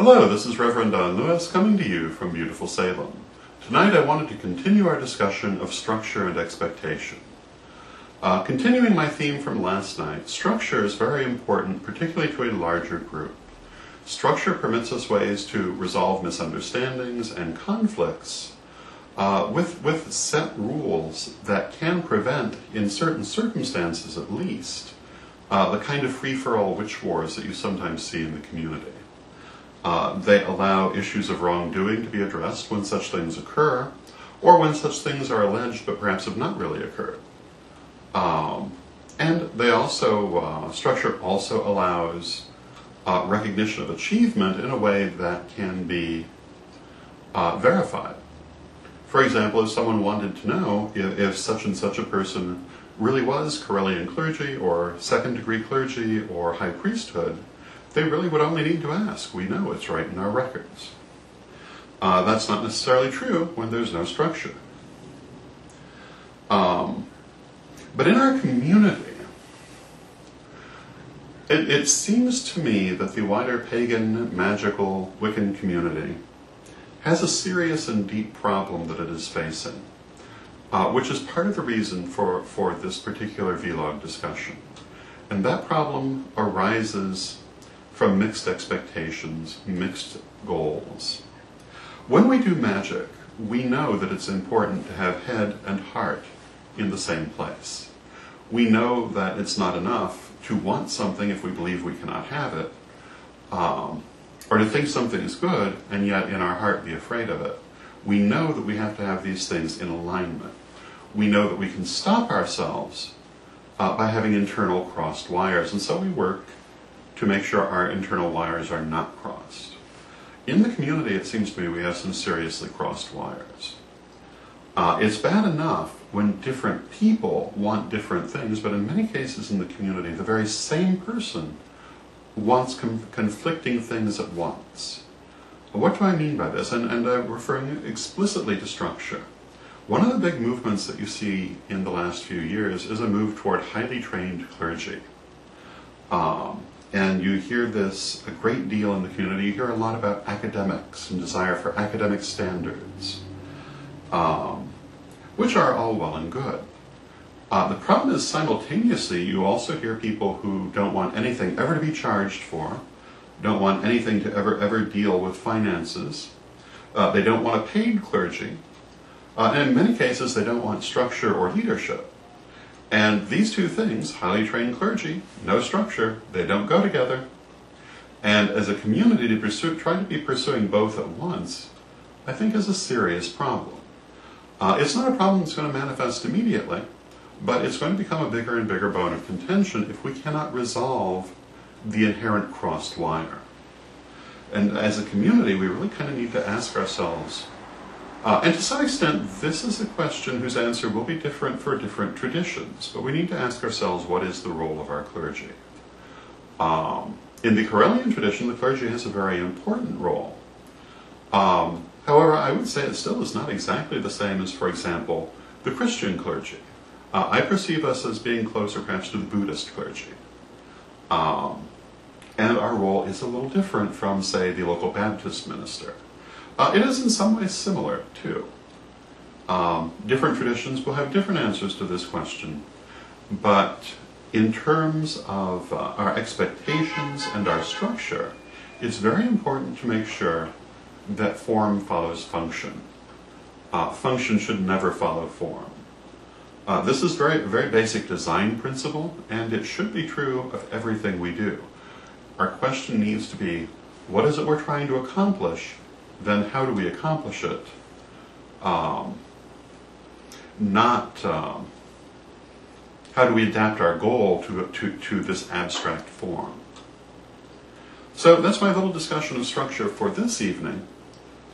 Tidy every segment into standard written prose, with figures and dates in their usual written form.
Hello, this is Reverend Don Lewis coming to you from beautiful Salem. Tonight I wanted to continue our discussion of structure and expectation. Continuing my theme from last night, structure is very important, particularly to a larger group. Structure permits us ways to resolve misunderstandings and conflicts with set rules that can prevent, in certain circumstances at least, the kind of free-for-all witch wars that you sometimes see in the community. They allow issues of wrongdoing to be addressed when such things occur, or when such things are alleged but perhaps have not really occurred. And they also, structure also allows recognition of achievement in a way that can be verified. For example, if someone wanted to know if such and such a person really was Correllian clergy, or second-degree clergy, or high priesthood, they really would only need to ask. We know it's right in our records. That's not necessarily true when there's no structure. But in our community, it seems to me that the wider pagan, magical, Wiccan community has a serious and deep problem that it is facing, which is part of the reason for this particular vlog discussion. And that problem arises from mixed expectations, mixed goals. When we do magic, we know that it's important to have head and heart in the same place. We know that it's not enough to want something if we believe we cannot have it, or to think something is good and yet in our heart be afraid of it. We know that we have to have these things in alignment. We know that we can stop ourselves by having internal crossed wires, and so we work to make sure our internal wires are not crossed. In the community, it seems to me we have some seriously crossed wires. It's bad enough when different people want different things, but in many cases in the community, the very same person wants conflicting things at once. What do I mean by this? And I'm referring explicitly to structure. One of the big movements that you see in the last few years is a move toward highly trained clergy. And you hear this a great deal in the community. You hear a lot about academics and desire for academic standards, which are all well and good. The problem is simultaneously you also hear people who don't want anything ever to be charged for, don't want anything to ever deal with finances, they don't want a paid clergy, and in many cases they don't want structure or leadership. And these two things, highly trained clergy, no structure, they don't go together. And as a community to try to be pursuing both at once, I think is a serious problem. It's not a problem that's going to manifest immediately, but it's going to become a bigger and bigger bone of contention if we cannot resolve the inherent crossed wire. And as a community, we really kind of need to ask ourselves, and to some extent, this is a question whose answer will be different for different traditions, but we need to ask ourselves, what is the role of our clergy? In the Correllian tradition, the clergy has a very important role. However, I would say it still is not exactly the same as, for example, the Christian clergy. I perceive us as being closer perhaps to the Buddhist clergy. And our role is a little different from, say, the local Baptist minister. It is in some ways similar, too. Different traditions will have different answers to this question, but in terms of our expectations and our structure, it's very important to make sure that form follows function. Function should never follow form. This is very basic design principle, and it should be true of everything we do. Our question needs to be, what is it we're trying to accomplish? Then how do we accomplish it? Not how do we adapt our goal to this abstract form. So that's my little discussion of structure for this evening,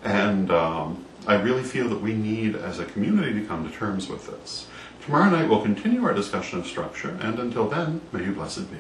and I really feel that we need as a community to come to terms with this. Tomorrow night we'll continue our discussion of structure, and until then, may you blessed be.